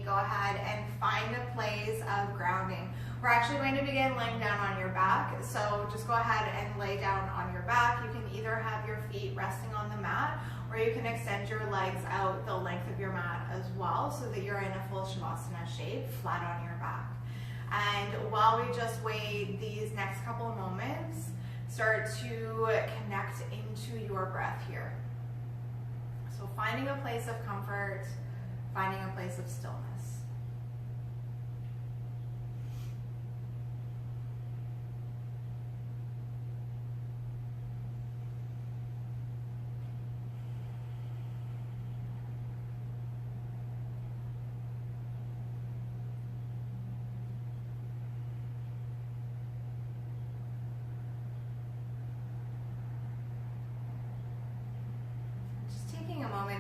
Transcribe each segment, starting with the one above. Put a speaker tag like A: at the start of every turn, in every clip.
A: go ahead and find a place of grounding. We're actually going to begin laying down on your back, so just go ahead and lay down on your back. You can either have your feet resting on the mat, or you can extend your legs out the length of your mat as well, so that you're in a full Shavasana shape, flat on your back. And while we just wait these next couple of moments, start to connect into your breath here. So finding a place of comfort, finding a place of stillness.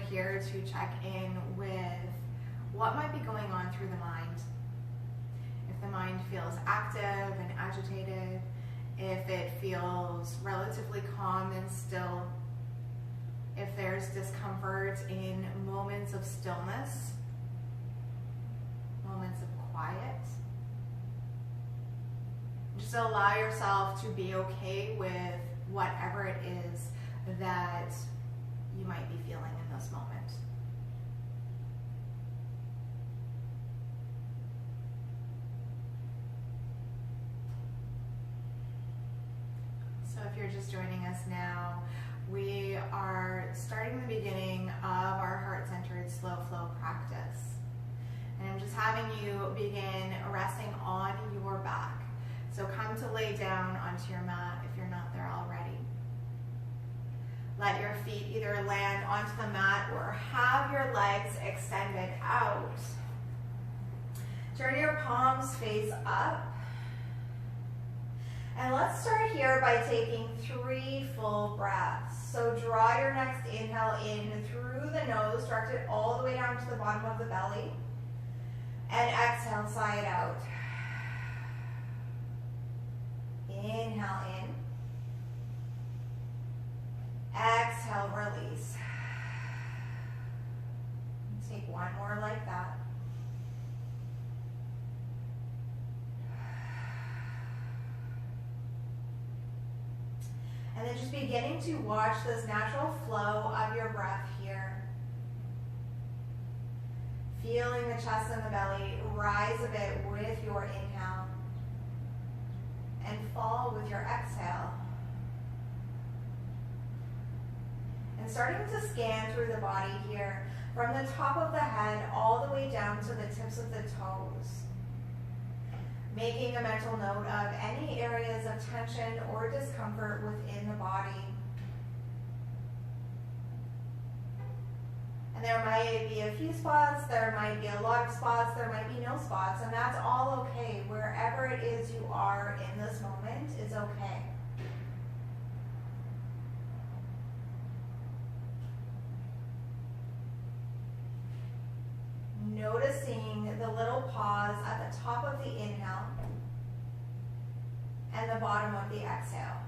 A: Here to check in with what might be going on through the mind. If the mind feels active and agitated, if it feels relatively calm and still, if there's discomfort in moments of stillness, moments of quiet. Just allow yourself to be okay with whatever it is that you might be feeling in this moment. So if you're just joining us now, we are starting the beginning of our heart-centered slow flow practice. And I'm just having you begin resting on your back. So come to lay down onto your mat if you're not there already. Let your feet either land onto the mat or have your legs extended out. Turn your palms face up. And let's start here by taking 3 full breaths. So draw your next inhale in through the nose, direct it all the way down to the bottom of the belly. And exhale, sigh it out. Inhale in. Exhale, release. Take one more like that. And then just beginning to watch this natural flow of your breath here. Feeling the chest and the belly rise a bit with your inhale and fall with your exhale. And starting to scan through the body here, from the top of the head all the way down to the tips of the toes. Making a mental note of any areas of tension or discomfort within the body. And there might be a few spots, there might be a lot of spots, there might be no spots, and that's all okay. Wherever it is you are in this moment is okay. Noticing the little pause at the top of the inhale and the bottom of the exhale.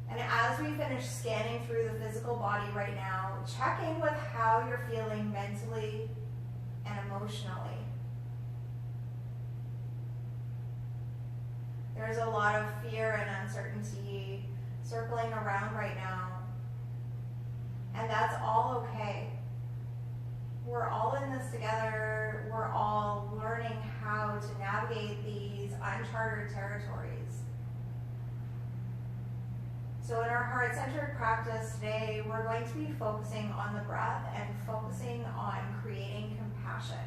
A: And as we finish scanning through the physical body right now, check in with how you're feeling mentally and emotionally. There's a lot of fear and uncertainty circling around right now. And that's all okay. We're all in this together. We're all learning how to navigate these uncharted territories. So in our heart-centered practice today, we're going to be focusing on the breath and focusing on creating compassion,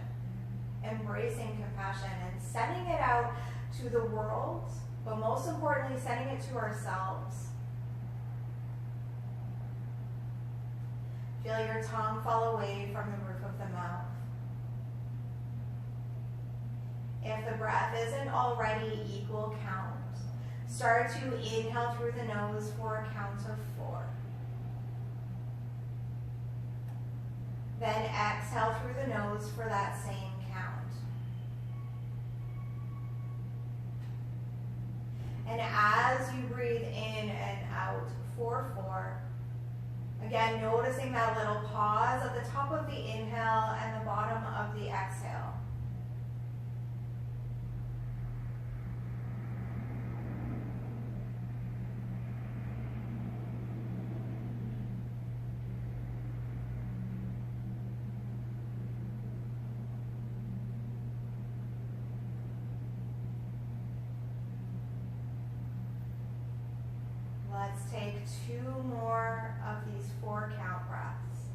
A: embracing compassion and sending it out to the world, but most importantly, sending it to ourselves. Feel your tongue fall away from the roof of the mouth. If the breath isn't already equal count, start to inhale through the nose for a count of 4. Then exhale through the nose for that same count. And as you breathe in and out for 4, Again, noticing that little pause at the top of the inhale and the bottom of the exhale. Let's take 2 more of these 4 count breaths.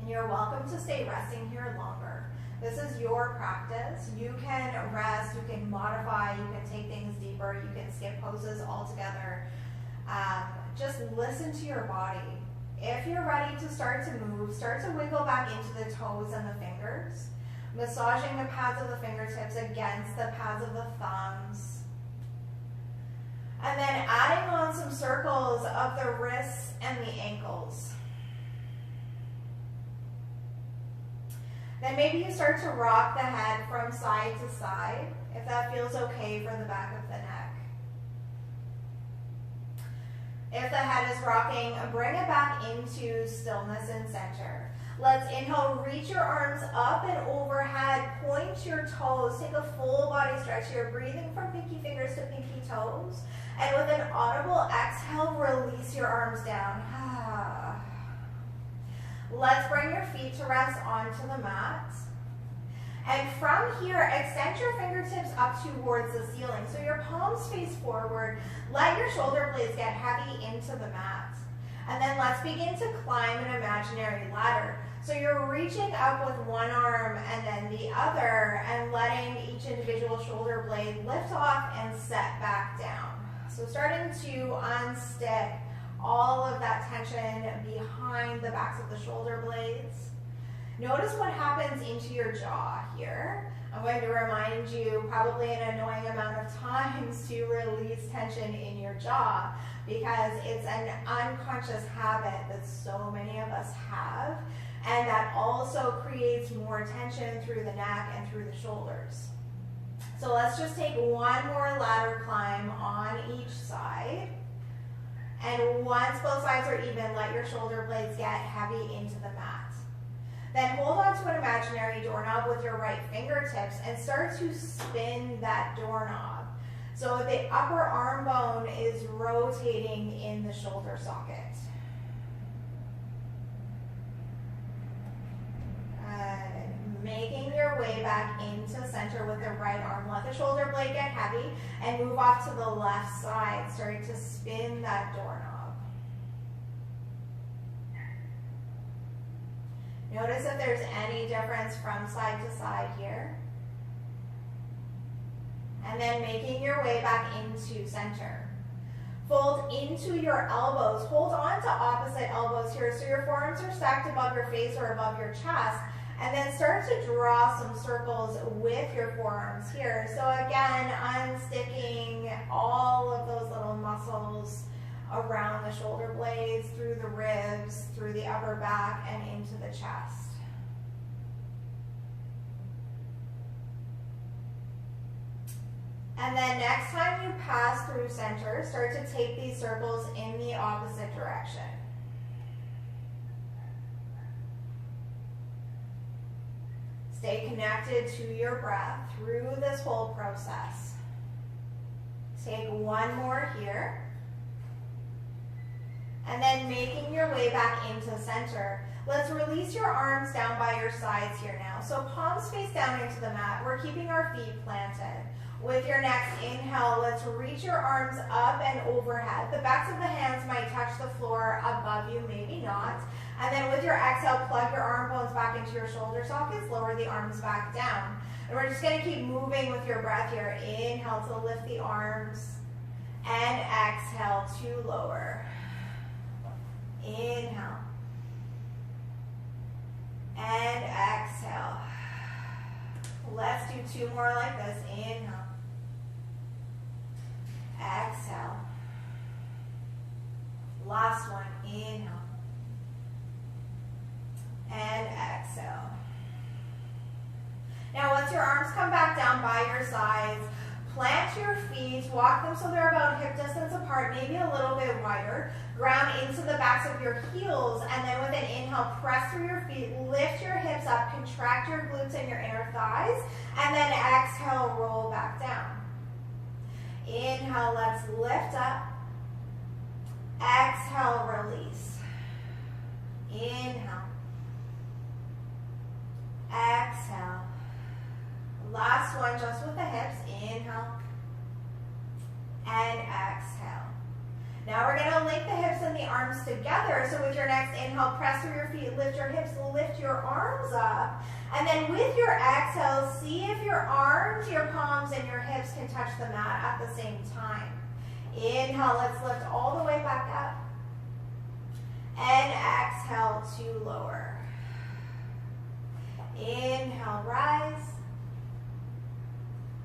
A: And you're welcome to stay resting here longer. This is your practice. You can rest, you can modify, you can take things deeper, you can skip poses altogether. Just listen to your body. If you're ready to start to move, start to wiggle back into the toes and the fingers, massaging the pads of the fingertips against the pads of the thumbs. And then adding on some circles of the wrists and the ankles. Then maybe you start to rock the head from side to side, if that feels okay for the back of the neck. If the head is rocking, bring it back into stillness and center. Let's inhale, reach your arms up and overhead, point your toes, take a full body stretch here, breathing from pinky fingers to pinky toes. And with an audible exhale, release your arms down. Let's bring your feet to rest onto the mat. And from here, extend your fingertips up towards the ceiling. So your palms face forward. Let your shoulder blades get heavy into the mat. And then let's begin to climb an imaginary ladder. So you're reaching up with one arm and then the other, and letting each individual shoulder blade lift off and set back down. So starting to unstick all of that tension behind the backs of the shoulder blades. Notice what happens into your jaw here. I'm going to remind you probably an annoying amount of times to release tension in your jaw, because it's an unconscious habit that so many of us have, and that also creates more tension through the neck and through the shoulders. So let's just take one more ladder climb on each side. And once both sides are even, let your shoulder blades get heavy into the mat. Then hold on to an imaginary doorknob with your right fingertips and start to spin that doorknob. So the upper arm bone is rotating in the shoulder socket. Making your way back into center with the right arm. Let the shoulder blade get heavy and move off to the left side, starting to spin that doorknob. Notice if there's any difference from side to side here. And then making your way back into center. Fold into your elbows. Hold on to opposite elbows here, so your forearms are stacked above your face or above your chest. And then start to draw some circles with your forearms here. So again, unsticking all of those little muscles around the shoulder blades, through the ribs, through the upper back, and into the chest. And then next time you pass through center, start to take these circles in the opposite direction. Stay connected to your breath through this whole process. Take one more here. And then making your way back into center. Let's release your arms down by your sides here now. So palms face down into the mat. We're keeping our feet planted. With your next inhale, let's reach your arms up and overhead. The backs of the hands might touch the floor above you, maybe not. And then with your exhale, plug your arm bones back into your shoulder sockets, lower the arms back down. And we're just gonna keep moving with your breath here. Inhale to lift the arms, and exhale to lower. Inhale. And exhale. Let's do 2 more like this. Inhale. by your sides. Plant your feet, walk them so they're about hip distance apart, maybe a little bit wider. Ground into the backs of your heels, and then with an inhale, press through your feet, lift your hips up, contract your glutes and your inner thighs, and then exhale, roll back down. Inhale, let's lift up. Exhale, release. Inhale. Exhale. Last one, just with the hips. Inhale. And exhale. Now we're going to link the hips and the arms together. So with your next inhale, press through your feet, lift your hips, lift your arms up. And then with your exhale, see if your arms, your palms, and your hips can touch the mat at the same time. Inhale, let's lift all the way back up. And exhale to lower. Inhale, rise.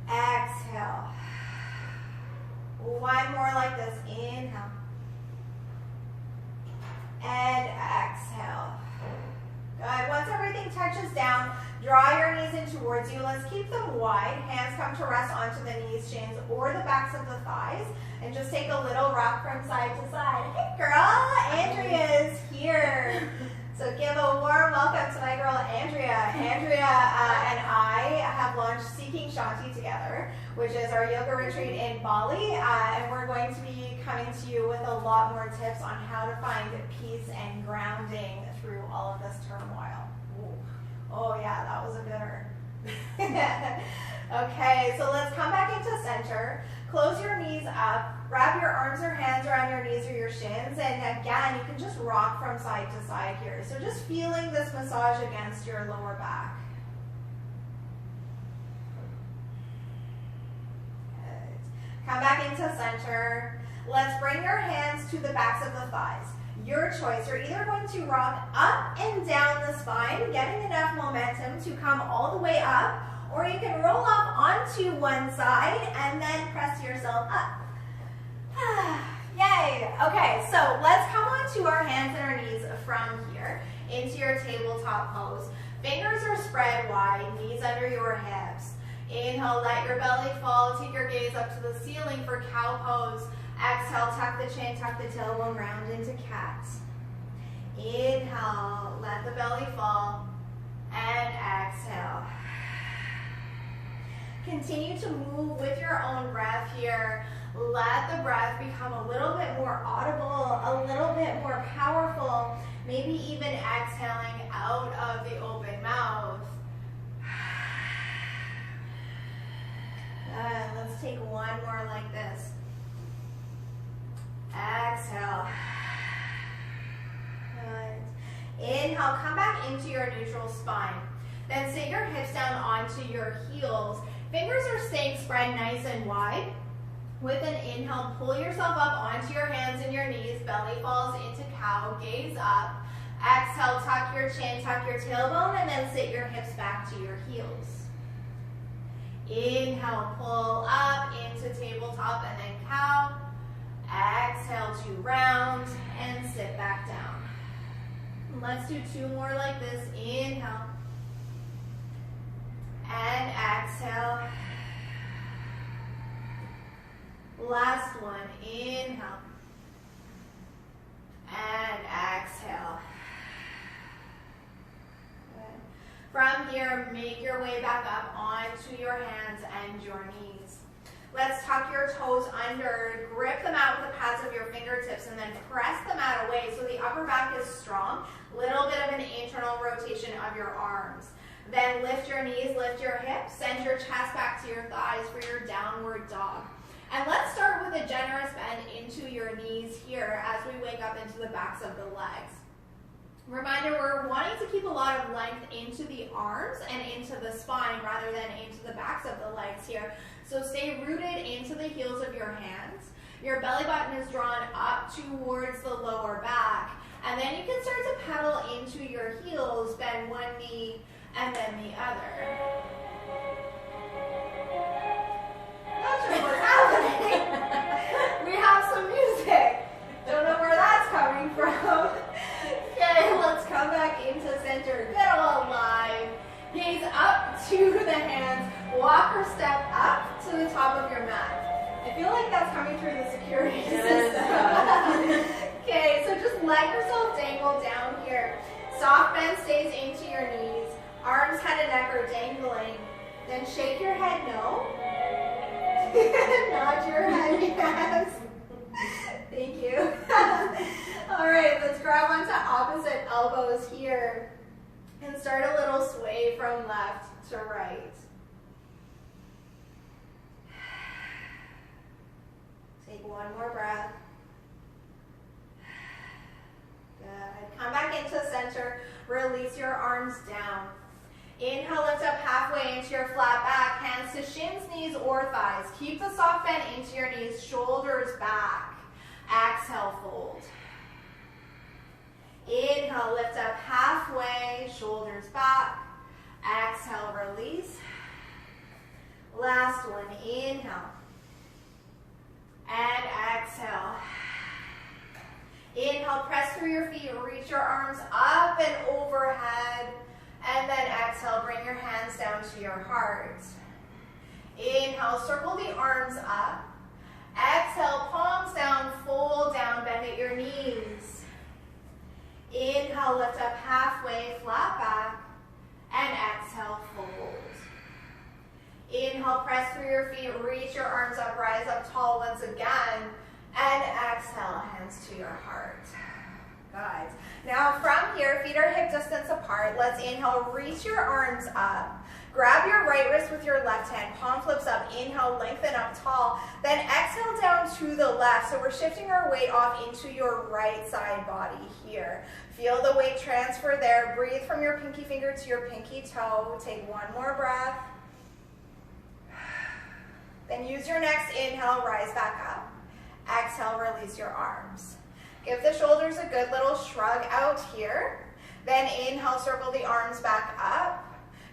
A: Exhale. One more like this. Inhale. And exhale. Good. Once everything touches down, draw your knees in towards you. Let's keep them wide. Hands come to rest onto the knees, shins, or the backs of the thighs. And just take a little rock from side to side. Hey girl, Andrea's here. So give a warm welcome to my girl Andrea. Andrea and I have launched Seeking Shanti together, which is our yoga retreat in Bali. And we're going to be coming to you with a lot more tips on how to find peace and grounding through all of this turmoil. Ooh. Oh yeah, that was a gooder. Okay, so let's come back into center. Close your knees up. Wrap your arms or hands around your knees or your shins. And again, you can just rock from side to side here. So just feeling this massage against your lower back. Good. Come back into center. Let's bring your hands to the backs of the thighs. Your choice. You're either going to rock up and down the spine, getting enough momentum to come all the way up, or you can roll up onto one side and then press yourself up. Yay! Okay, so let's come onto our hands and our knees from here into your tabletop pose. Fingers are spread wide, knees under your hips. Inhale, let your belly fall. Take your gaze up to the ceiling for cow pose. Exhale, tuck the chin, tuck the tailbone, round into cat. Inhale, let the belly fall, and exhale. Continue to move with your own breath here. Let the breath become a little bit more audible, a little bit more powerful, maybe even exhaling out of the open mouth. Good. Let's take one more like this. Exhale. Good. Inhale, come back into your neutral spine. Then sit your hips down onto your heels. Fingers are staying spread nice and wide. With an inhale, pull yourself up onto your hands and your knees. Belly falls into cow, gaze up. Exhale, tuck your chin, tuck your tailbone, and then sit your hips back to your heels. Inhale, pull up into tabletop and then cow. Exhale to round and sit back down. Let's do two more like this. Inhale. And exhale. Last one. Inhale. And exhale. Good. From here, make your way back up onto your hands and your knees. Let's tuck your toes under, grip the mat with the pads of your fingertips, and then press the mat away so the upper back is strong. Little bit of an internal rotation of your arms. Then lift your knees, lift your hips, send your chest back to your thighs for your downward dog. And let's start with a generous bend into your knees here as we wake up into the backs of the legs. Reminder, we're wanting to keep a lot of length into the arms and into the spine rather than into the backs of the legs here. So stay rooted into the heels of your hands. Your belly button is drawn up towards the lower back. And then you can start to pedal into your heels, bend one knee and then the other. Not sure what's happening. We have some music. Don't know where that's coming from. Okay, let's come back into center. Get all alive. Gaze up to the hands. Walk or step coming through the security system. Okay, so just let yourself dangle down here. Soft bend stays into your knees. Arms, head, and neck are dangling. Then shake your head no. Nod your head yes. Thank you. All right, let's grab onto opposite elbows here and start a little sway from left to right. Take one more breath. Good. Come back into center. Release your arms down. Inhale, lift up halfway into your flat back. Hands to shins, knees, or thighs. Keep the soft bend into your knees. Shoulders back. Exhale, fold. Inhale, lift up halfway. Shoulders back. Exhale, release. Last one. Inhale. And exhale. Inhale, press through your feet, reach your arms up and overhead, and then exhale, bring your hands down to your heart. Inhale, circle the arms up. Exhale, palms down, fold down, bend at your knees. Inhale, lift up halfway, flat back, and exhale, fold. Inhale, press through your feet, reach your arms up, rise up tall once again, and exhale, hands to your heart. Good. Now from here, feet are hip distance apart. Let's inhale, reach your arms up. Grab your right wrist with your left hand, palm flips up, inhale, lengthen up tall, then exhale down to the left. So we're shifting our weight off into your right side body here. Feel the weight transfer there. Breathe from your pinky finger to your pinky toe. Take one more breath. Then use your next inhale, rise back up. Exhale, release your arms. Give the shoulders a good little shrug out here. Then inhale, circle the arms back up.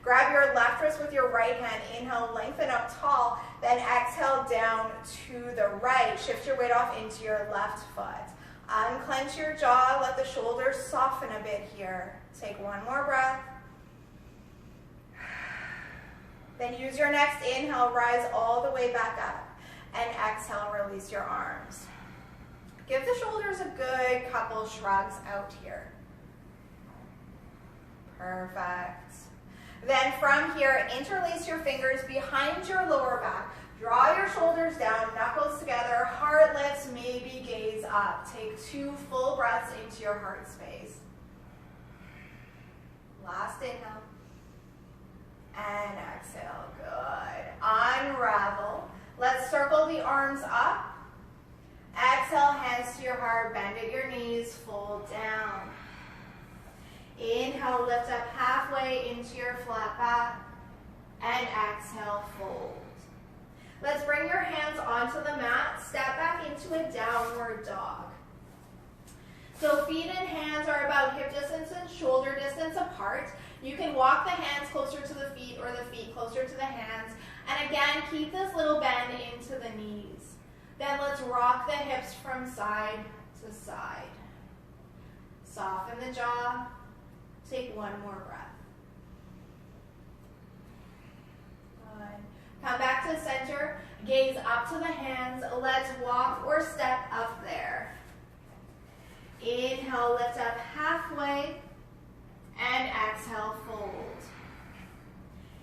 A: Grab your left wrist with your right hand. Inhale, lengthen up tall. Then exhale down to the right. Shift your weight off into your left foot. Unclench your jaw. Let the shoulders soften a bit here. Take one more breath. Then use your next inhale. Rise all the way back up. And exhale, release your arms. Give the shoulders a good couple shrugs out here. Perfect. Then from here, interlace your fingers behind your lower back. Draw your shoulders down, knuckles together, heart lifts, maybe gaze up. Take 2 full breaths into your heart space. Last inhale. And exhale, good. Unravel. Let's circle the arms up. Exhale, hands to your heart, bend at your knees, fold down. Inhale, lift up halfway into your flat back, and exhale, fold. Let's bring your hands onto the mat, step back into a downward dog. So feet and hands are about hip distance and shoulder distance apart. You can walk the hands closer to the feet or the feet closer to the hands. And again, keep this little bend into the knees. Then let's rock the hips from side to side. Soften the jaw. Take one more breath. Good. Come back to center. Gaze up to the hands. Let's walk or step up there. Inhale, lift up halfway. And exhale, fold.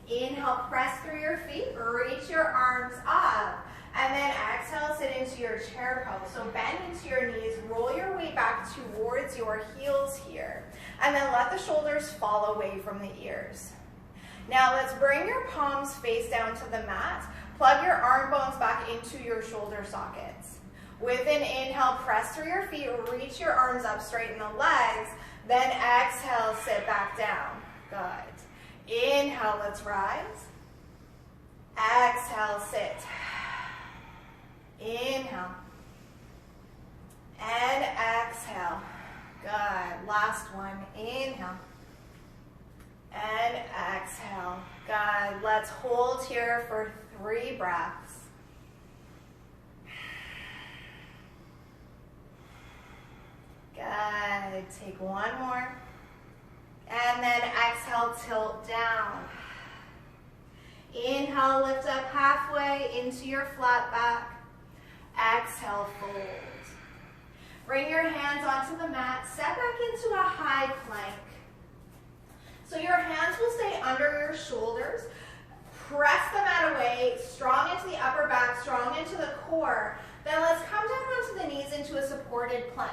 A: Inhale, press through your feet. Reach your arms up. And then exhale, sit into your chair pose. So bend into your knees, roll your weight back towards your heels here. And then let the shoulders fall away from the ears. Now let's bring your palms face down to the mat. Plug your arm bones back into your shoulder sockets. With an inhale, press through your feet, reach your arms up, straighten the legs. Then exhale, sit back down. Good. Inhale, let's rise. Exhale, sit. Inhale. And exhale. Good. Last one. Inhale. And exhale. Good. Let's hold here for 3 breaths. Good. Take one more. And then exhale, tilt down. Inhale, lift up halfway into your flat back. Exhale, fold. Bring your hands onto the mat. Step back into a high plank. So your hands will stay under your shoulders. Press the mat away, strong into the upper back, strong into the core. Then let's come down onto the knees into a supported plank.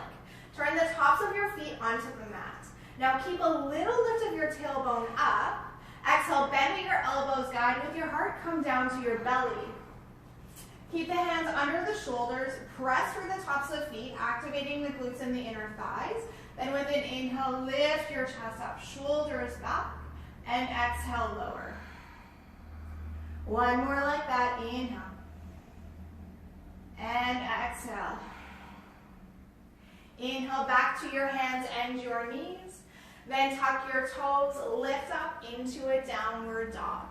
A: Turn the tops of your feet onto the mat. Now keep a little lift of your tailbone up. Exhale, bend at your elbows, guide with your heart, come down to your belly. Keep the hands under the shoulders, press through the tops of the feet, activating the glutes and the inner thighs. Then with an inhale, lift your chest up, shoulders back, and exhale, lower. One more like that, inhale. And exhale. Inhale back to your hands and your knees. Then tuck your toes, lift up into a downward dog.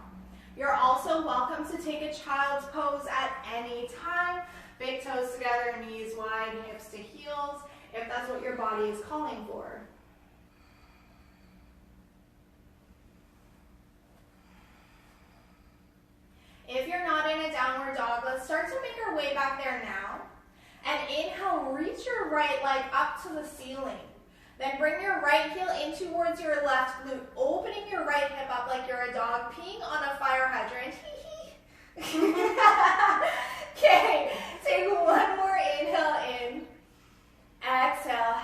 A: You're also welcome to take a child's pose at any time. Big toes together, knees wide, hips to heels, if that's what your body is calling for. If you're not in a downward dog, let's start to make our way back there now. And inhale, reach your right leg up to the ceiling. Then bring your right heel in towards your left glute, opening your right hip up like you're a dog peeing on a fire hydrant. Okay, take one more inhale in. Exhale.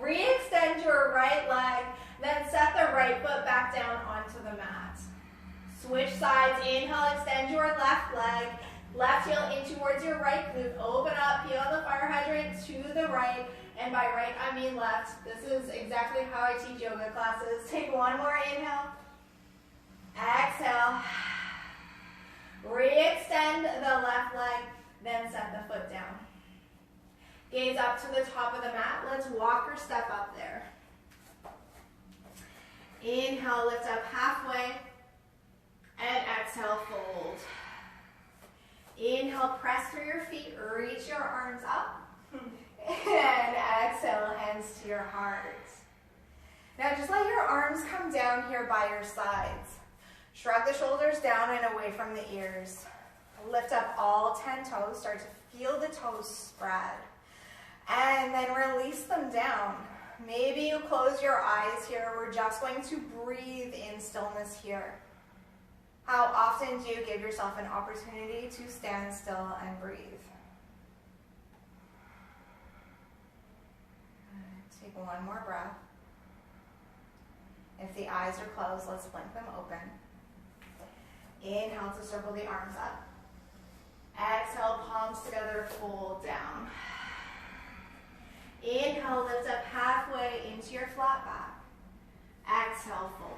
A: Re-extend your right leg, then set the right foot back down onto the mat. Switch sides, inhale, extend your left leg, left heel in towards your right glute, open up, peel the fire hydrant to the right, and by right I mean left. This is exactly how I teach yoga classes. Take one more inhale. Exhale. Re-extend the left leg, then set the foot down. Gaze up to the top of the mat. Let's walk or step up there. Inhale, lift up halfway, and exhale, fold. Inhale, press through your feet, reach your arms up, and exhale, hands to your heart. Now just let your arms come down here by your sides. Shrug the shoulders down and away from the ears. Lift up all 10 toes, start to feel the toes spread. And then release them down. Maybe you close your eyes here. We're just going to breathe in stillness here. How often do you give yourself an opportunity to stand still and breathe? Take one more breath. If the eyes are closed, let's blink them open. Inhale to circle the arms up. Exhale, palms together, fold down. Inhale, lift up halfway into your flat back. Exhale, fold.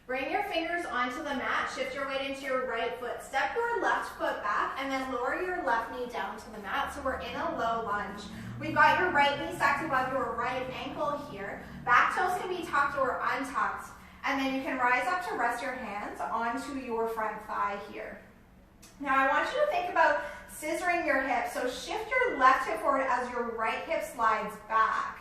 A: Bring your fingers onto the mat, shift your weight into your right foot. Step your left foot back and then lower your left knee down to the mat. So we're in a low lunge. We've got your right knee stacked above your right ankle here. Back toes can be tucked or untucked. And then you can rise up to rest your hands onto your front thigh here. Now I want you to think about scissoring your hips. So shift your left hip forward as your right hip slides back.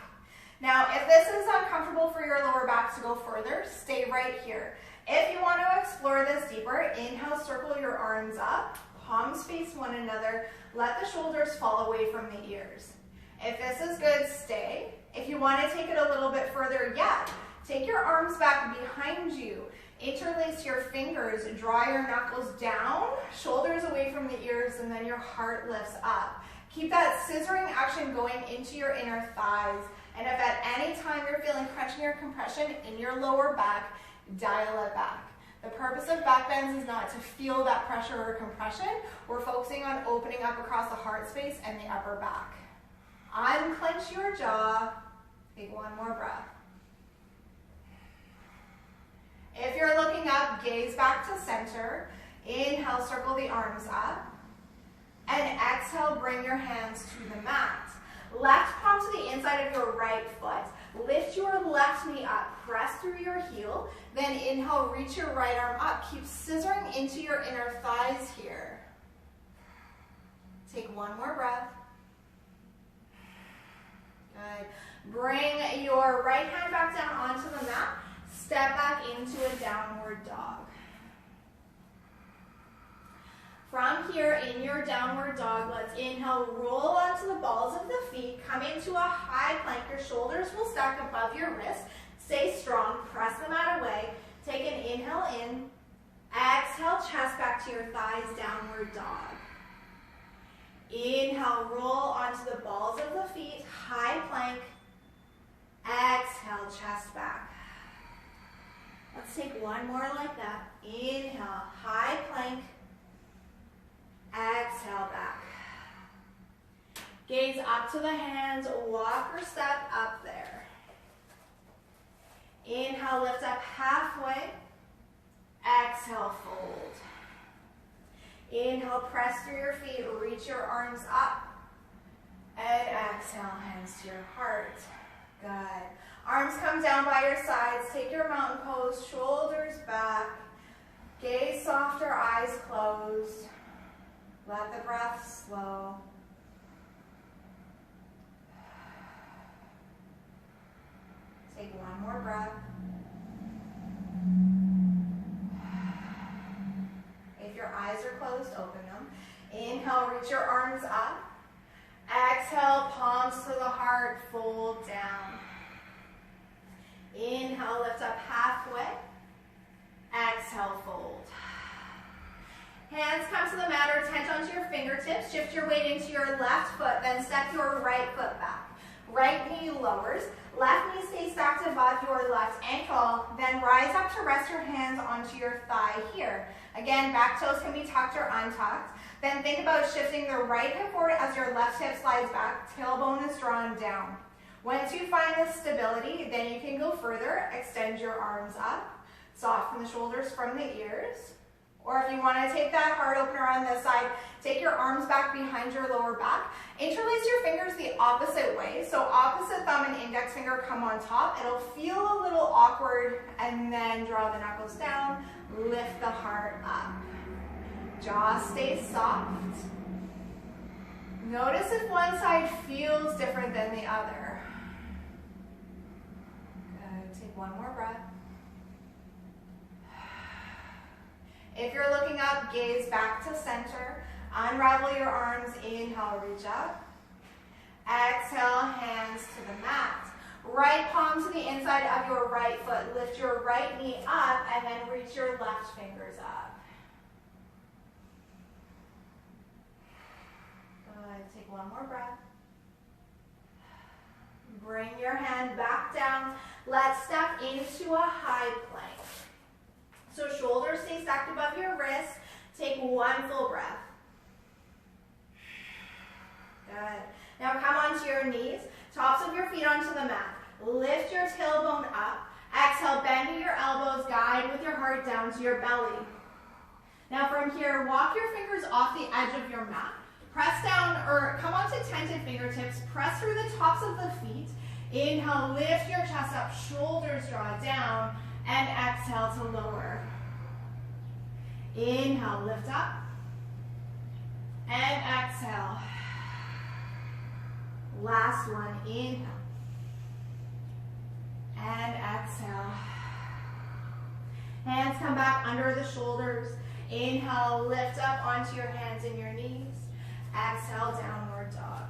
A: Now, if this is uncomfortable for your lower back to go further, stay right here. If you want to explore this deeper, inhale, circle your arms up, palms face one another, let the shoulders fall away from the ears. If this is good, stay. If you want to take it a little bit further yet, take your arms back behind you, interlace your fingers, draw your knuckles down, shoulders away from the ears, and then your heart lifts up. Keep that scissoring action going into your inner thighs. And if at any time you're feeling crunching or compression in your lower back, dial it back. The purpose of back bends is not to feel that pressure or compression. We're focusing on opening up across the heart space and the upper back. Unclench your jaw. Take one more breath. If you're looking up, gaze back to center. Inhale, circle the arms up. And exhale, bring your hands to the mat. Left palm to the inside of your right foot. Lift your left knee up. Press through your heel. Then inhale, reach your right arm up. Keep scissoring into your inner thighs here. Take one more breath. Good. Bring your right hand back down onto the mat. Step back into a downward dog. From here in your downward dog, let's inhale, roll onto the balls of the feet, come into a high plank. Your shoulders will stack above your wrists. Stay strong, press the mat away. Take an inhale in. Exhale, chest back to your thighs, downward dog. Inhale, roll onto the balls of the feet, high plank. Exhale, chest back. Let's take one more like that. Inhale, high plank. Exhale, back. Gaze up to the hands, walk or step up there. Inhale, lift up halfway. Exhale, fold. Inhale, press through your feet, reach your arms up. And exhale, hands to your heart. Good. Arms come down by your sides. Take your mountain pose, shoulders back. Gaze softer, eyes closed. Let the breath slow. Take one more breath. If your eyes are closed, open them. Inhale, reach your arms up. Exhale, palms to the heart, fold down. Inhale, lift up halfway. Exhale, fold. Hands come to the mat or tent onto your fingertips. Shift your weight into your left foot, then step your right foot back. Right knee lowers. Left knee stays stacked above your left ankle. Then rise up to rest your hands onto your thigh here. Again, back toes can be tucked or untucked. Then think about shifting the right hip forward as your left hip slides back. Tailbone is drawn down. Once you find this stability, then you can go further. Extend your arms up. Soften the shoulders from the ears. Or if you want to take that heart opener on this side, take your arms back behind your lower back. Interlace your fingers the opposite way. So opposite thumb and index finger come on top. It'll feel a little awkward, and then draw the knuckles down. Lift the heart up. Jaw stays soft. Notice if one side feels different than the other. Good. Take one more breath. If you're looking up, gaze back to center. Unravel your arms. Inhale, reach up. Exhale, hands to the mat. Right palm to the inside of your right foot. Lift your right knee up and then reach your left fingers up. Good. Take one more breath. Bring your hand back down. Let's step into a high plank. So shoulders stay stacked above your wrists. Take one full breath. Good. Now come onto your knees, tops of your feet onto the mat. Lift your tailbone up. Exhale, bend your elbows, guide with your heart down to your belly. Now from here, walk your fingers off the edge of your mat. Press down or come onto tented fingertips. Press through the tops of the feet. Inhale, lift your chest up, shoulders draw down, and exhale to lower. Inhale, lift up, and exhale. Last one, inhale, and exhale. Hands come back under the shoulders. Inhale, lift up onto your hands and your knees. Exhale, downward dog.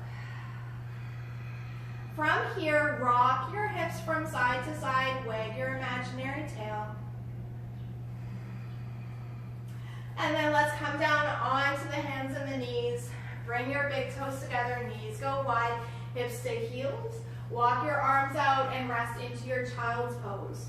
A: From here, rock your hips from side to side, wag your imaginary tail. And then let's come down onto the hands and the knees. Bring your big toes together, knees go wide, hips stay healed. Walk your arms out and rest into your child's pose.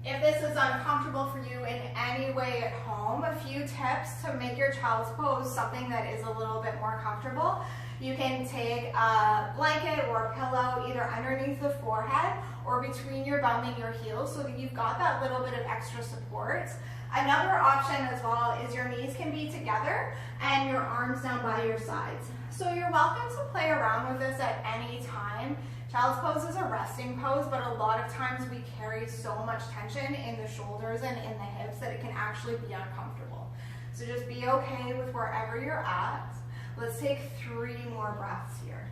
A: If this is uncomfortable for you in any way at home, a few tips to make your child's pose something that is a little bit more comfortable. You can take a blanket or a pillow either underneath the forehead or between your bum and your heels so that you've got that little bit of extra support. Another option as well is your knees can be together and your arms down by your sides. So you're welcome to play around with this at any time. Child's pose is a resting pose, but a lot of times we carry so much tension in the shoulders and in the hips that it can actually be uncomfortable. So just be okay with wherever you're at. Let's take 3 more breaths here.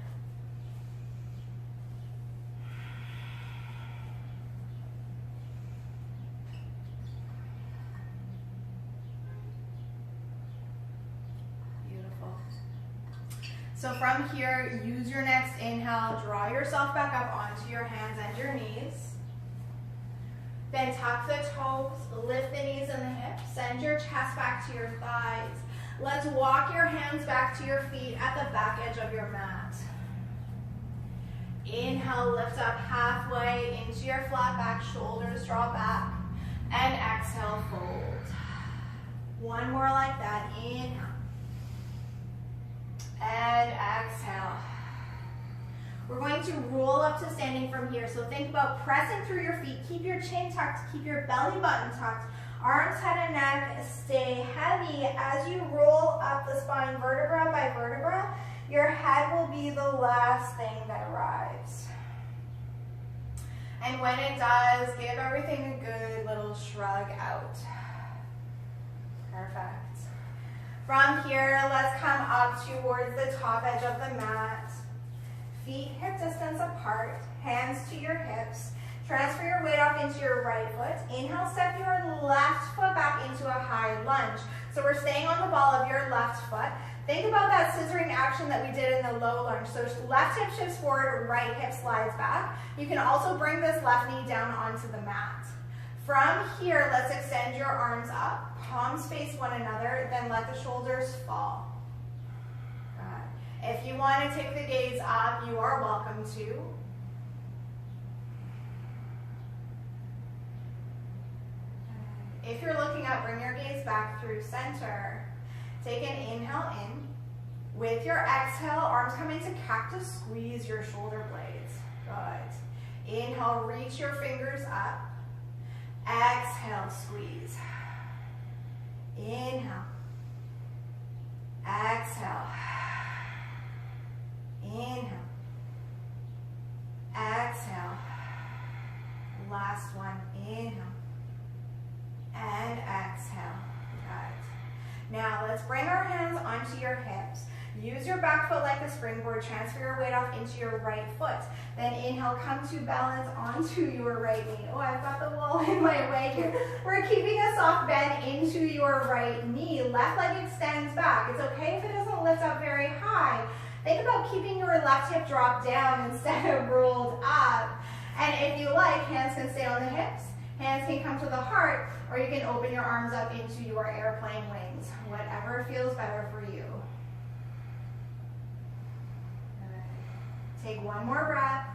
A: So from here, use your next inhale, draw yourself back up onto your hands and your knees. Then tuck the toes, lift the knees and the hips, send your chest back to your thighs. Let's walk your hands back to your feet at the back edge of your mat. Inhale, lift up halfway into your flat back, shoulders draw back, and exhale, fold. One more like that, inhale, and exhale. We're going to roll up to standing from here. So think about pressing through your feet. Keep your chin tucked. Keep your belly button tucked. Arms, head, and neck stay heavy. As you roll up the spine vertebra by vertebra, your head will be the last thing that arrives. And when it does, give everything a good little shrug out. Perfect. From here, let's come up towards the top edge of the mat. Feet hip distance apart, hands to your hips. Transfer your weight off into your right foot. Inhale, step your left foot back into a high lunge. So we're staying on the ball of your left foot. Think about that scissoring action that we did in the low lunge. So left hip shifts forward, right hip slides back. You can also bring this left knee down onto the mat. From here, let's extend your arms up, palms face one another, then let the shoulders fall. If you want to take the gaze up, you are welcome to. If you're looking up, bring your gaze back through center. Take an inhale in. With your exhale, arms come into cactus, squeeze your shoulder blades. Good. Inhale, reach your fingers up. Exhale, squeeze. Inhale. Exhale. Inhale. Exhale. Last one. Inhale. And exhale. Good. Now let's bring our hands onto your hips. Use your back foot like a springboard. Transfer your weight off into your right foot. Then inhale, come to balance onto your right knee. Oh, I've got the wall in my way here. We're keeping a soft bend into your right knee. Left leg extends back. It's okay if it doesn't lift up very high. Think about keeping your left hip dropped down instead of rolled up. And if you like, hands can stay on the hips, hands can come to the heart, or you can open your arms up into your airplane wings. Whatever feels better for you. Take one more breath.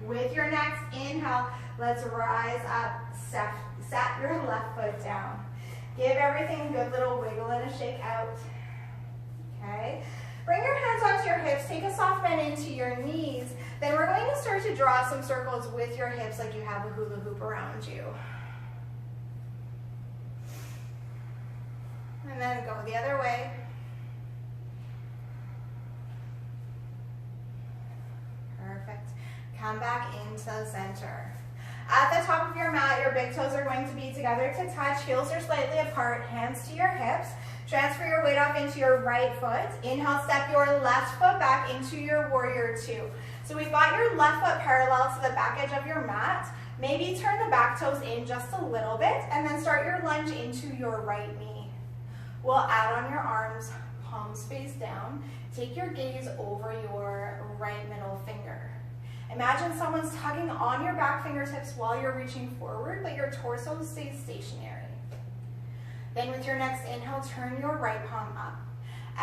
A: With your next inhale, let's rise up, set your left foot down. Give everything a good little wiggle and a shake out. Okay? Bring your hands onto your hips, take a soft bend into your knees. Then we're going to start to draw some circles with your hips like you have a hula hoop around you. And then go the other way. Perfect. Come back into the center. At the top of your mat, your big toes are going to be together to touch. Heels are slightly apart, hands to your hips. Transfer your weight off into your right foot. Inhale, step your left foot back into your warrior two. So we've got your left foot parallel to the back edge of your mat. Maybe turn the back toes in just a little bit and then start your lunge into your right knee. We'll add on your arms, palms face down. Take your gaze over your right middle finger. Imagine someone's tugging on your back fingertips while you're reaching forward, but your torso stays stationary. Then with your next inhale, turn your right palm up.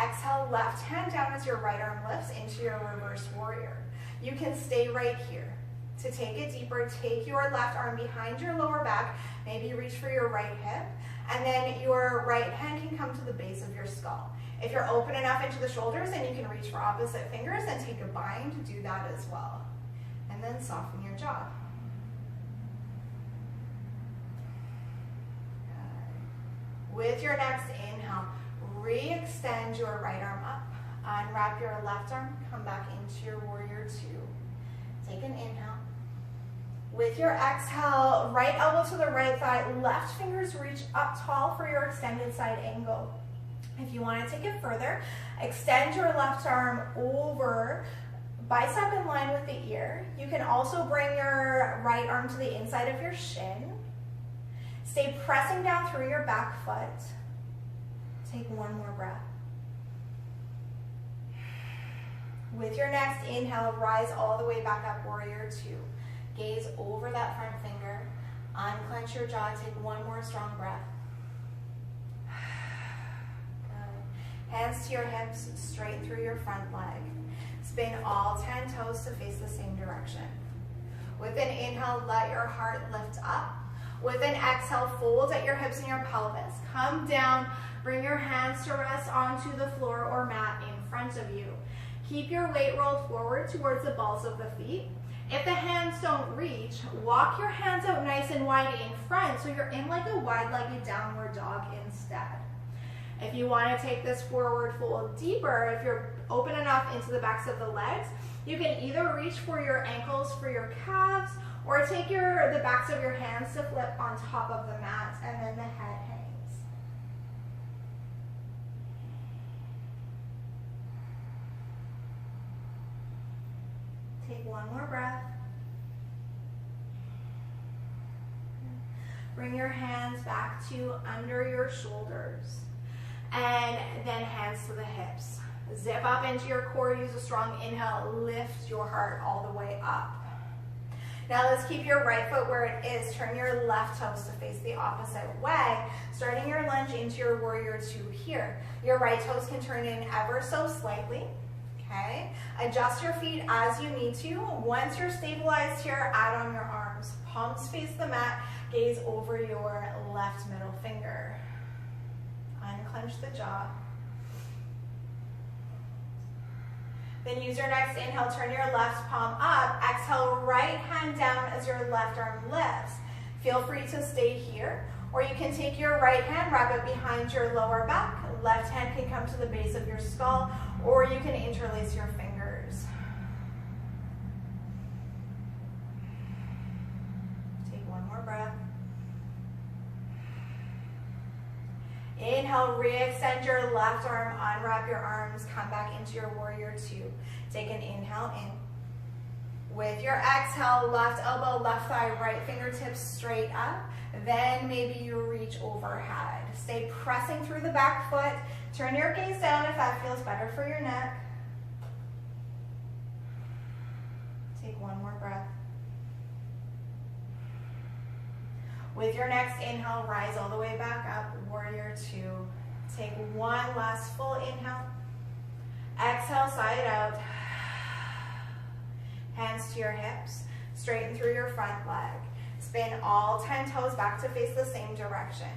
A: Exhale, left hand down as your right arm lifts into your reverse warrior. You can stay right here. To take it deeper, take your left arm behind your lower back, maybe reach for your right hip, and then your right hand can come to the base of your skull. If you're open enough into the shoulders, then you can reach for opposite fingers and take a bind, do that as well. And then soften your jaw. With your next inhale, re-extend your right arm up. Unwrap your left arm, come back into your warrior two. Take an inhale. With your exhale, right elbow to the right thigh, left fingers reach up tall for your extended side angle. If you want to take it further, extend your left arm over, bicep in line with the ear. You can also bring your right arm to the inside of your shin. Stay pressing down through your back foot. Take one more breath. With your next inhale, rise all the way back up, warrior two. Gaze over that front finger. Unclench your jaw. Take one more strong breath. Good. Hands to your hips, straight through your front leg. Spin all 10 toes to face the same direction. With an inhale, let your heart lift up. With an exhale, fold at your hips and your pelvis. Come down, bring your hands to rest onto the floor or mat in front of you. Keep your weight rolled forward towards the balls of the feet. If the hands don't reach, walk your hands out nice and wide in front so you're in like a wide-legged downward dog instead. If you want to take this forward fold deeper, if you're open enough into the backs of the legs, you can either reach for your ankles, for your calves, or take the backs of your hands to flip on top of the mat, and then the head hangs. Take one more breath. Bring your hands back to under your shoulders, and then hands to the hips. Zip up into your core, use a strong inhale, lift your heart all the way up. Now let's keep your right foot where it is. Turn your left toes to face the opposite way, starting your lunge into your warrior two here. Your right toes can turn in ever so slightly, okay? Adjust your feet as you need to. Once you're stabilized here, add on your arms. Palms face the mat, gaze over your left middle finger. Unclench the jaw. Then use your next inhale, turn your left palm up. Exhale, right hand down as your left arm lifts. Feel free to stay here, or you can take your right hand, wrap it behind your lower back. Left hand can come to the base of your skull, or you can interlace your fingers. Take one more breath. Inhale, re-extend your left arm, unwrap your arms, come back into your warrior two. Take an inhale in. With your exhale, left elbow, left thigh, right fingertips straight up. Then maybe you reach overhead. Stay pressing through the back foot. Turn your gaze down if that feels better for your neck. Take one more breath. With your next inhale, rise all the way back up, warrior two. Take one last full inhale. Exhale, side out. Hands to your hips, straighten through your front leg. Spin all 10 toes back to face the same direction.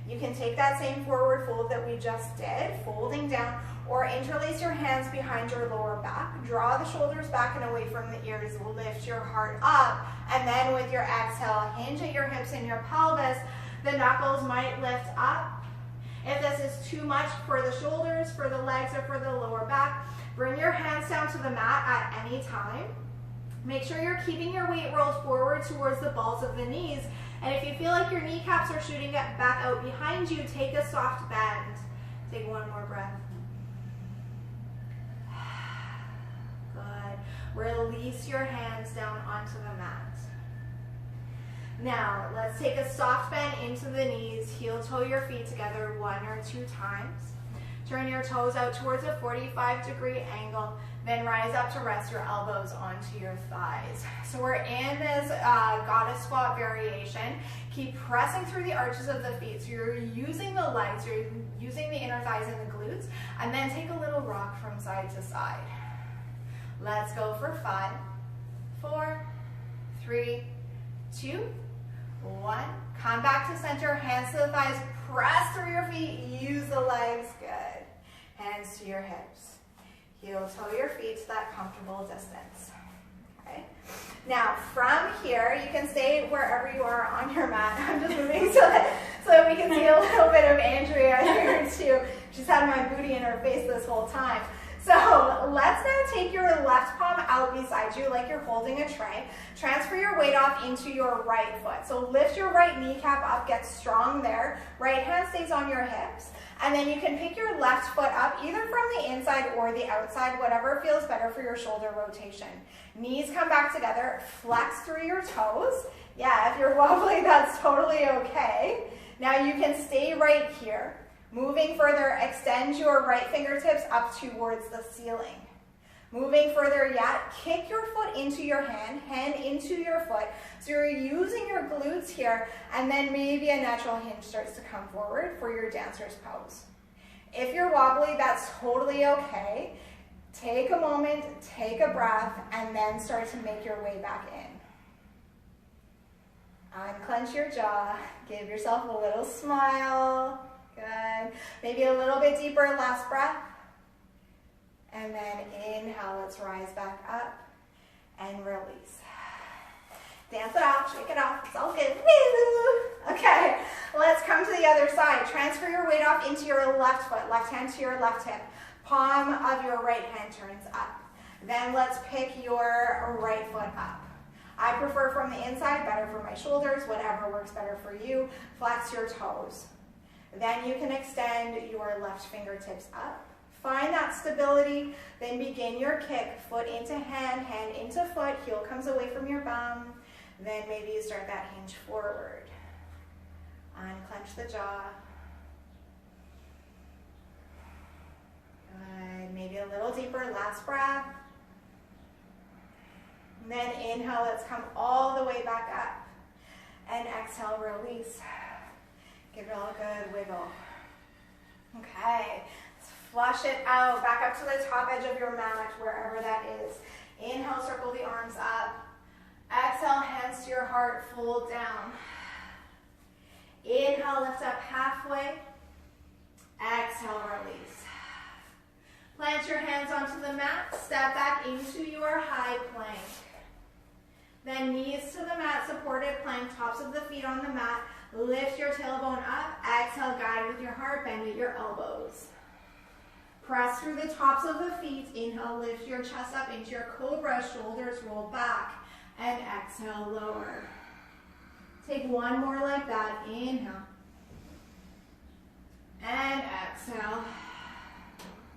A: You can take that same forward fold that we just did, folding down, or interlace your hands behind your lower back. Draw the shoulders back and away from the ears. Lift your heart up. And then with your exhale, hinge at your hips and your pelvis. The knuckles might lift up. If this is too much for the shoulders, for the legs, or for the lower back, bring your hands down to the mat at any time. Make sure you're keeping your weight rolled forward towards the balls of the knees. And if you feel like your kneecaps are shooting back out behind you, take a soft bend. Take one more breath. Good. Release your hands down onto the mat. Now, let's take a soft bend into the knees. Heel toe your feet together 1 or 2 times. Turn your toes out towards a 45-degree angle. Then rise up to rest your elbows onto your thighs. So we're in this goddess squat variation. Keep pressing through the arches of the feet. So you're using the legs, you're using the inner thighs and the glutes, and then take a little rock from side to side. Let's go for 5, 4, 3, 2, 1. Come back to center, hands to the thighs, press through your feet, use the legs, good. Hands to your hips. Heel toe your feet to that comfortable distance. Okay. Now from here, you can stay wherever you are on your mat. I'm just moving so that we can see a little bit of Andrea here too. She's had my booty in her face this whole time. So let's now take your left palm out beside you like you're holding a tray. Transfer your weight off into your right foot. So lift your right kneecap up, get strong there. Right hand stays on your hips. And then you can pick your left foot up either from the inside or the outside, whatever feels better for your shoulder rotation. Knees come back together, flex through your toes. Yeah, if you're wobbly, that's totally okay. Now you can stay right here. Moving further, extend your right fingertips up towards the ceiling. Moving further yet, kick your foot into your hand, hand into your foot. So you're using your glutes here, and then maybe a natural hinge starts to come forward for your dancer's pose. If you're wobbly, that's totally okay. Take a moment, take a breath, and then start to make your way back in. Unclench your jaw, give yourself a little smile. Good. Maybe a little bit deeper, last breath. And then inhale, let's rise back up and release. Dance it off, shake it off, it's all good. Woo! Okay, let's come to the other side. Transfer your weight off into your left foot, left hand to your left hip. Palm of your right hand turns up. Then let's pick your right foot up. I prefer from the inside, better for my shoulders, whatever works better for you. Flex your toes. Then you can extend your left fingertips up. Find that stability, then begin your kick, foot into hand, hand into foot, heel comes away from your bum. Then maybe you start that hinge forward. Unclench the jaw. Good, maybe a little deeper, last breath. And then inhale, let's come all the way back up. And exhale, release. Give it all a good wiggle. Okay. Flush it out, back up to the top edge of your mat, wherever that is. Inhale, circle the arms up. Exhale, hands to your heart, fold down. Inhale, lift up halfway. Exhale, release. Plant your hands onto the mat, step back into your high plank. Then knees to the mat, supported plank, tops of the feet on the mat. Lift your tailbone up. Exhale, guide with your heart, bend at your elbows. Press through the tops of the feet. Inhale, lift your chest up into your cobra, shoulders roll back, and exhale, lower. Take one more like that. Inhale. And exhale.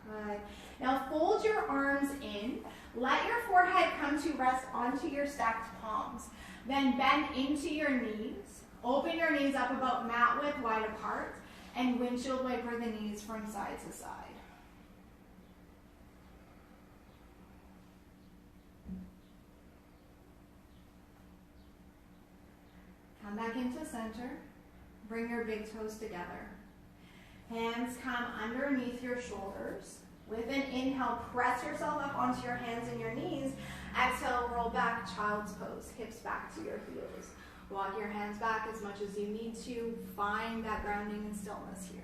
A: Good. Now fold your arms in. Let your forehead come to rest onto your stacked palms. Then bend into your knees. Open your knees up about mat width wide apart, and windshield wiper the knees from side to side. Come back into center. Bring your big toes together. Hands come underneath your shoulders. With an inhale, press yourself up onto your hands and your knees. Exhale, roll back, child's pose. Hips back to your heels. Walk your hands back as much as you need to. Find that grounding and stillness here.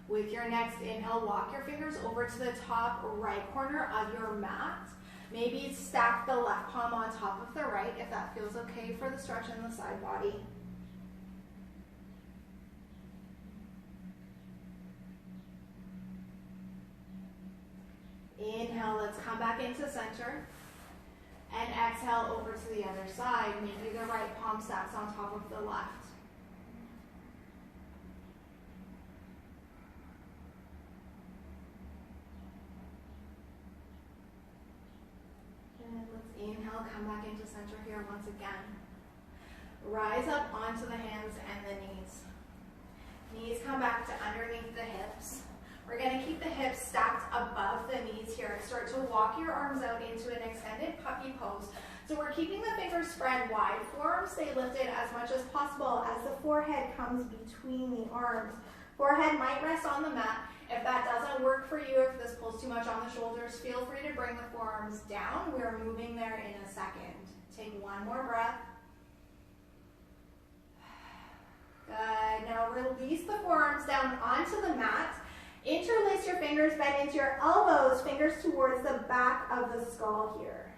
A: With your next inhale, walk your fingers over to the top right corner of your mat. Maybe stack the left palm on top of the right if that feels okay for the stretch in the side body. Inhale, let's come back into center. And exhale over to the other side. Maybe the right palm stacks on top of the left. And let's inhale, come back into center here once again. Rise up onto the hands and the knees. Knees come back to underneath the hips. We're going to keep the hips stacked above the knees here. Start to walk your arms out into an extended puppy pose. So we're keeping the fingers spread wide. Forearms stay lifted as much as possible as the forehead comes between the arms. Forehead might rest on the mat. If that doesn't work for you, if this pulls too much on the shoulders, feel free to bring the forearms down. We're moving there in a second. Take one more breath. Good. Now release the forearms down onto the mat. Interlace your fingers, bend into your elbows, fingers towards the back of the skull here.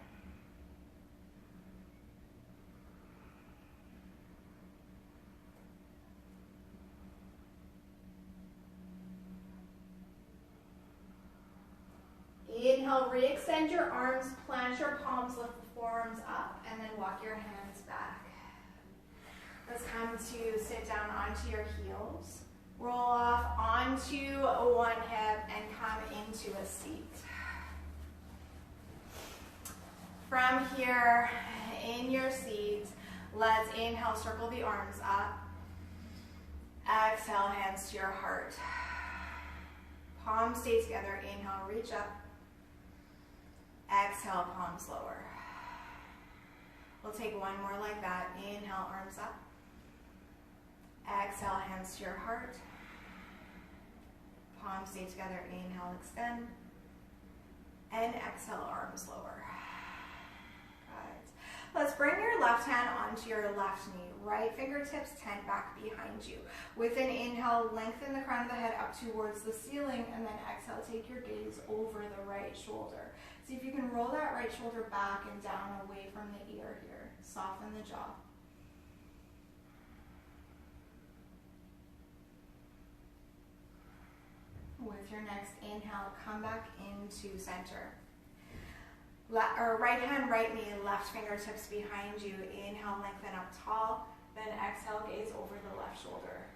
A: Inhale, re-extend your arms, plant your palms, lift the forearms up, and then walk your hands back. Let's come to sit down onto your heels. Roll off onto one hip and come into a seat. From here, in your seat, Let's inhale, circle the arms up. Exhale, hands to your heart. Palms stay together. Inhale, reach up. Exhale, palms lower. We'll take one more like that. Inhale, arms up. Exhale, hands to your heart. Palms stay together. Inhale, extend. And exhale, arms lower. Good. Let's bring your left hand onto your left knee. Right fingertips tent back behind you. With an inhale, lengthen the crown of the head up towards the ceiling, and then exhale, take your gaze over the right shoulder. See if you can roll that right shoulder back and down away from the ear here. Soften the jaw. With your next inhale, come back into center. Right hand, right knee, left fingertips behind you. Inhale, lengthen up tall. Then exhale, gaze over the left shoulder.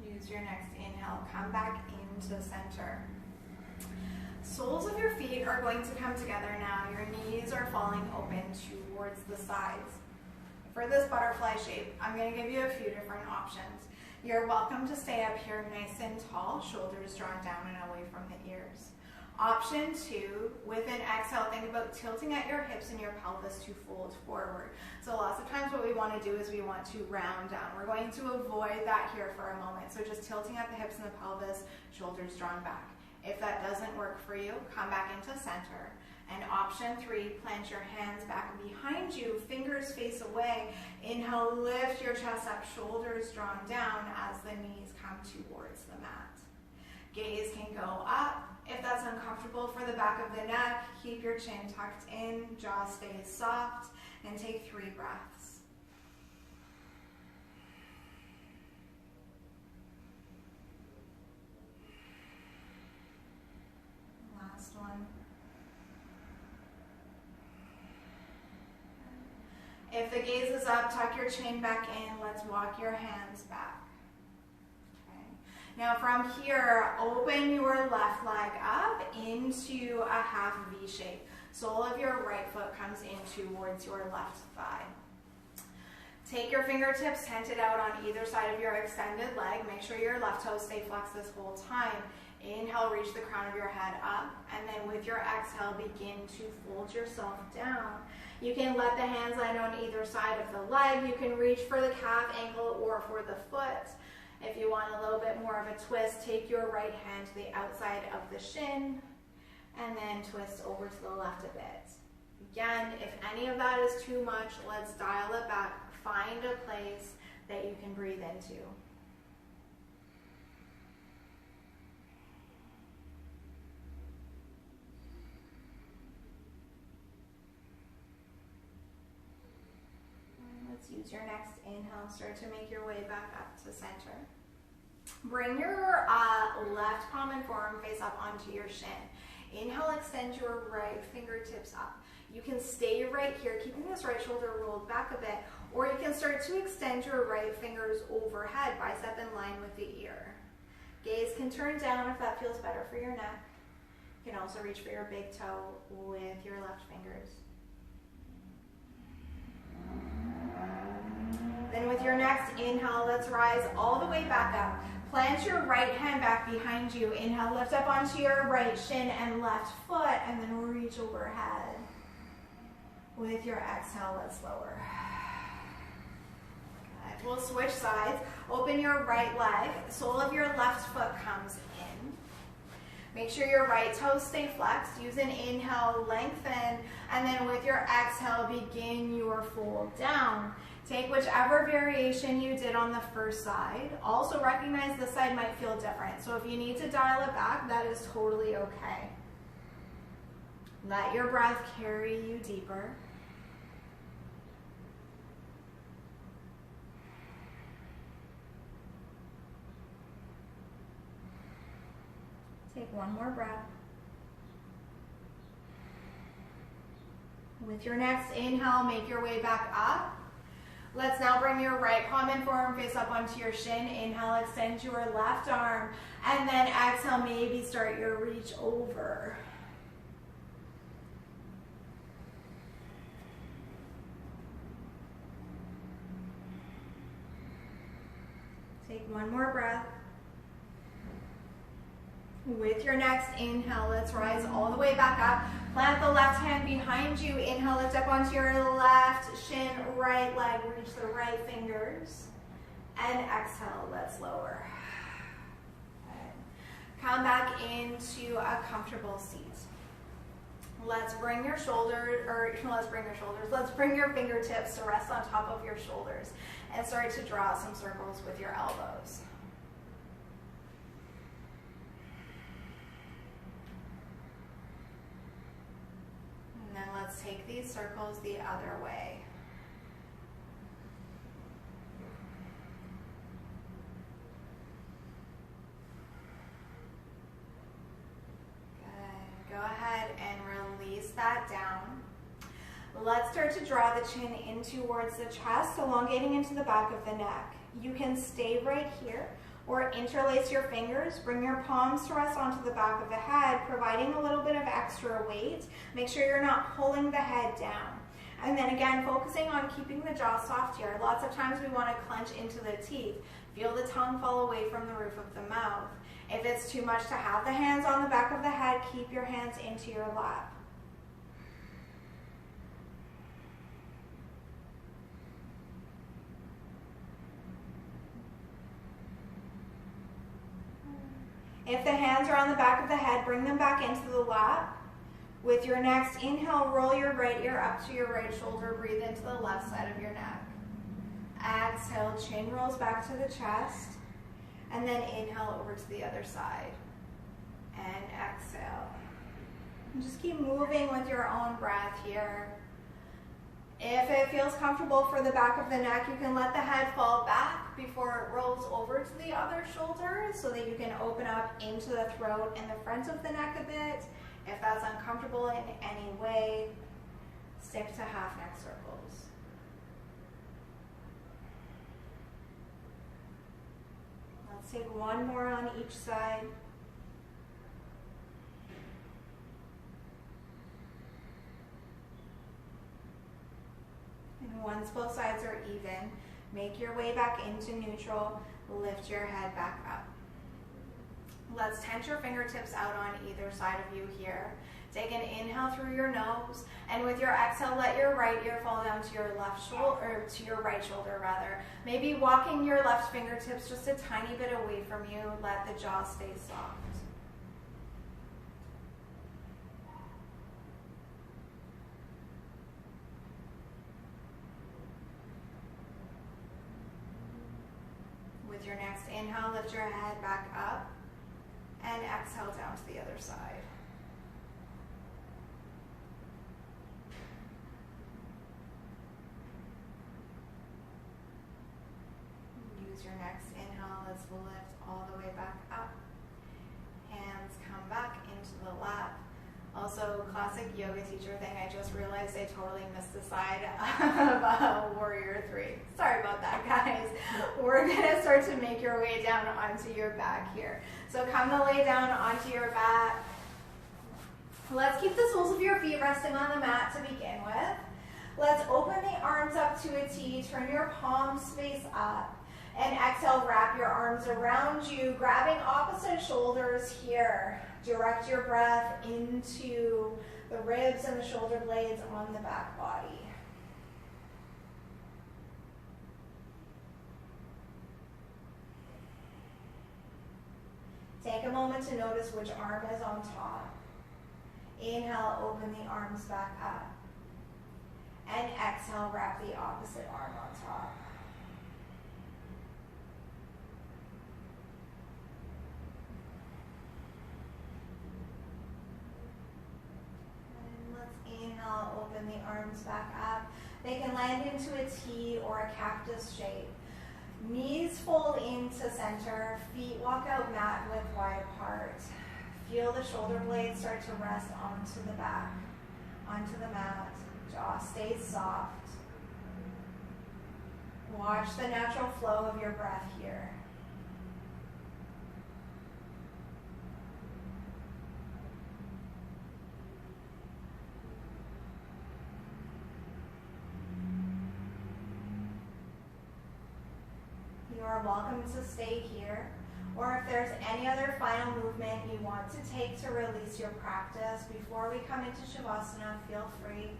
A: Use your next inhale, come back into center. Soles of your feet are going to come together now. Your knees are falling open towards the sides. For this butterfly shape, I'm going to give you a few different options. You're welcome to stay up here nice and tall, shoulders drawn down and away from the ears. Option 2, with an exhale, think about tilting at your hips and your pelvis to fold forward. So lots of times what we want to do is we want to round down. We're going to avoid that here for a moment. So just tilting at the hips and the pelvis, shoulders drawn back. If that doesn't work for you, come back into center. And option 3, plant your hands back behind you, fingers face away. Inhale, lift your chest up, shoulders drawn down as the knees come towards the mat. Gaze can go up. If that's uncomfortable for the back of the neck, keep your chin tucked in, jaw stays soft, and take 3 breaths. Last one. If the gaze is up, tuck your chin back in. Let's walk your hands back. Okay. Now from here, open your left leg up into a half V shape. Sole of your right foot comes in towards your left thigh. Take your fingertips, tent it out on either side of your extended leg. Make sure your left toes stay flexed this whole time. Inhale, reach the crown of your head up, and then with your exhale, begin to fold yourself down. You can let the hands land on either side of the leg. You can reach for the calf, ankle, or for the foot. If you want a little bit more of a twist, take your right hand to the outside of the shin, and then twist over to the left a bit. Again, if any of that is too much, let's dial it back. Find a place that you can breathe into. Let's use your next inhale. Start to make your way back up to center. Bring your left palm and forearm face up onto your shin. Inhale, extend your right fingertips up. You can stay right here, keeping this right shoulder rolled back a bit, or you can start to extend your right fingers overhead, bicep in line with the ear. Gaze can turn down if that feels better for your neck. You can also reach for your big toe with your left fingers. Then with your next inhale, let's rise all the way back up. Plant your right hand back behind you. Inhale, lift up onto your right shin and left foot, and then reach overhead. With your exhale, let's lower. Good. We'll switch sides. Open your right leg. The sole of your left foot comes in. Make sure your right toes stay flexed. Use an inhale, lengthen, and then with your exhale, begin your fold down. Take whichever variation you did on the first side. Also recognize this side might feel different. So if you need to dial it back, that is totally okay. Let your breath carry you deeper. Take one more breath. With your next inhale, make your way back up. Let's now bring your right palm and forearm face up onto your shin. Inhale, extend your left arm. And then exhale, maybe start your reach over. Take one more breath. With your next inhale, let's rise all the way back up. Plant the left hand behind you. Inhale, lift up onto your left shin, right leg. Reach the right fingers. And exhale, let's lower. Come back into a comfortable seat. Let's bring your fingertips to rest on top of your shoulders and start to draw some circles with your elbows. And then let's take these circles the other way. Good. Go ahead and release that down. Let's start to draw the chin in towards the chest, elongating into the back of the neck. You can stay right here or interlace your fingers. Bring your palms to rest onto the back of the head, providing a little bit of extra weight. Make sure you're not pulling the head down. And then again, focusing on keeping the jaw soft here. Lots of times we want to clench into the teeth. Feel the tongue fall away from the roof of the mouth. If it's too much to have the hands on the back of the head, keep your hands into your lap. If the hands are on the back of the head, bring them back into the lap. With your next inhale, roll your right ear up to your right shoulder. Breathe into the left side of your neck. Exhale, chin rolls back to the chest. And then inhale over to the other side. And exhale. And just keep moving with your own breath here. If it feels comfortable for the back of the neck, you can let the head fall back before it rolls over to the other shoulder so that you can open up into the throat and the front of the neck a bit. If that's uncomfortable in any way, stick to half neck circles. Let's take one more on each side. And once both sides are even, make your way back into neutral. Lift your head back up. Let's tense your fingertips out on either side of you here. Take an inhale through your nose, and with your exhale, let your right ear fall down to your left shoulder, or to your right shoulder rather. Maybe walking your left fingertips just a tiny bit away from you. Let the jaw stay soft. With your next inhale, lift your head back up and exhale down to the other side. Use your next inhale. Let's lift all the way back up. Hands come back into the lap. Also, classic yoga teacher thing, I just realized I totally missed the side of Warrior 3. Sorry about that, guys. We're gonna start to make your way down onto your back here. So come to lay down onto your back. Let's keep the soles of your feet resting on the mat to begin with. Let's open the arms up to a T, turn your palms face up, and exhale, wrap your arms around you, grabbing opposite shoulders here. Direct your breath into the ribs and the shoulder blades on the back body. Take a moment to notice which arm is on top. Inhale, open the arms back up. And exhale, wrap the opposite arm on top. Inhale, open the arms back up. They can land into a T or a cactus shape. Knees fold into center, feet walk out mat width wide apart. Feel the shoulder blades start to rest onto the back, onto the mat. Jaw stays soft. Watch the natural flow of your breath here. You are welcome to stay here, or if there's any other final movement you want to take to release your practice before we come into Shavasana, feel free.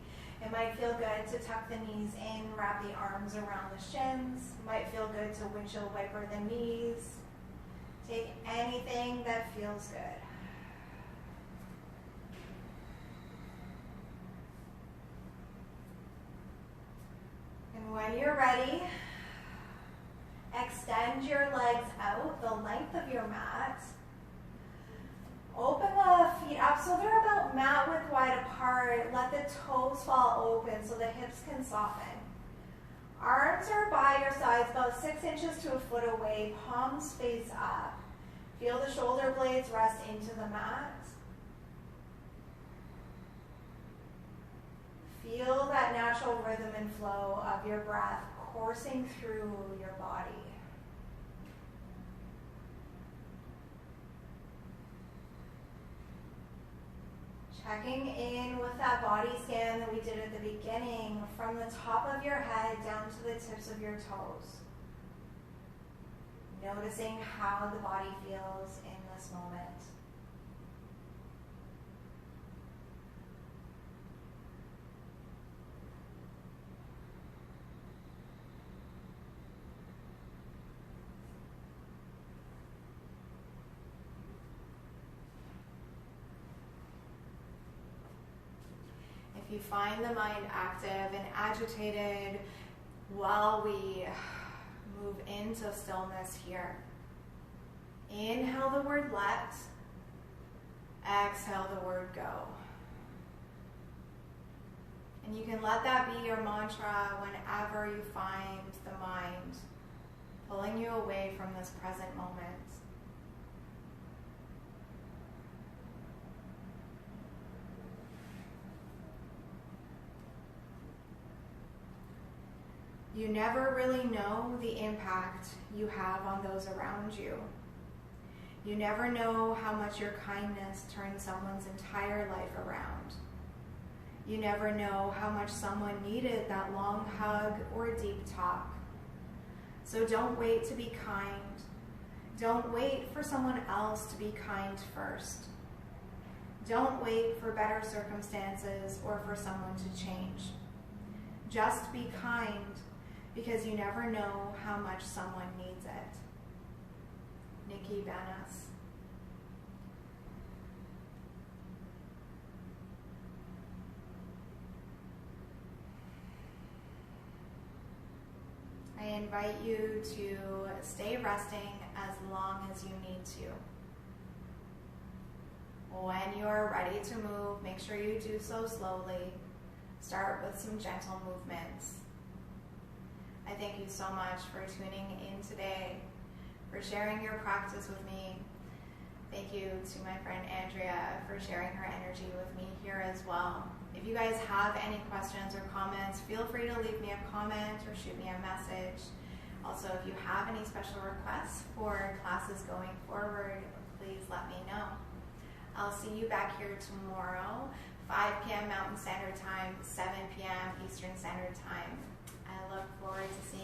A: It might feel good to tuck the knees in, wrap the arms around the shins. It might feel good to windshield wiper the knees. Take anything that feels good. And when you're ready, extend your legs out the length of your mat. Open the feet up so they're about mat width wide apart. Let the toes fall open so the hips can soften. Arms are by your sides about 6 inches to a foot away, palms face up. Feel the shoulder blades rest into the mat. Feel that natural rhythm and flow of your breath coursing through your body. Checking in with that body scan that we did at the beginning, from the top of your head down to the tips of your toes. Noticing how the body feels in this moment. If you find the mind active and agitated while we move into stillness here, inhale the word let, exhale the word go. And you can let that be your mantra whenever you find the mind pulling you away from this present moment. You never really know the impact you have on those around you. You never know how much your kindness turns someone's entire life around. You never know how much someone needed that long hug or deep talk. So don't wait to be kind. Don't wait for someone else to be kind first. Don't wait for better circumstances or for someone to change. Just be kind, because you never know how much someone needs it. Nikki Banas. I invite you to stay resting as long as you need to. When you're ready to move, make sure you do so slowly. Start with some gentle movements. I thank you so much for tuning in today, for sharing your practice with me. Thank you to my friend Andrea for sharing her energy with me here as well. If you guys have any questions or comments, feel free to leave me a comment or shoot me a message. Also, if you have any special requests for classes going forward, please let me know. I'll see you back here tomorrow, 5 p.m. Mountain Standard Time, 7 p.m. Eastern Standard Time. I look forward to seeing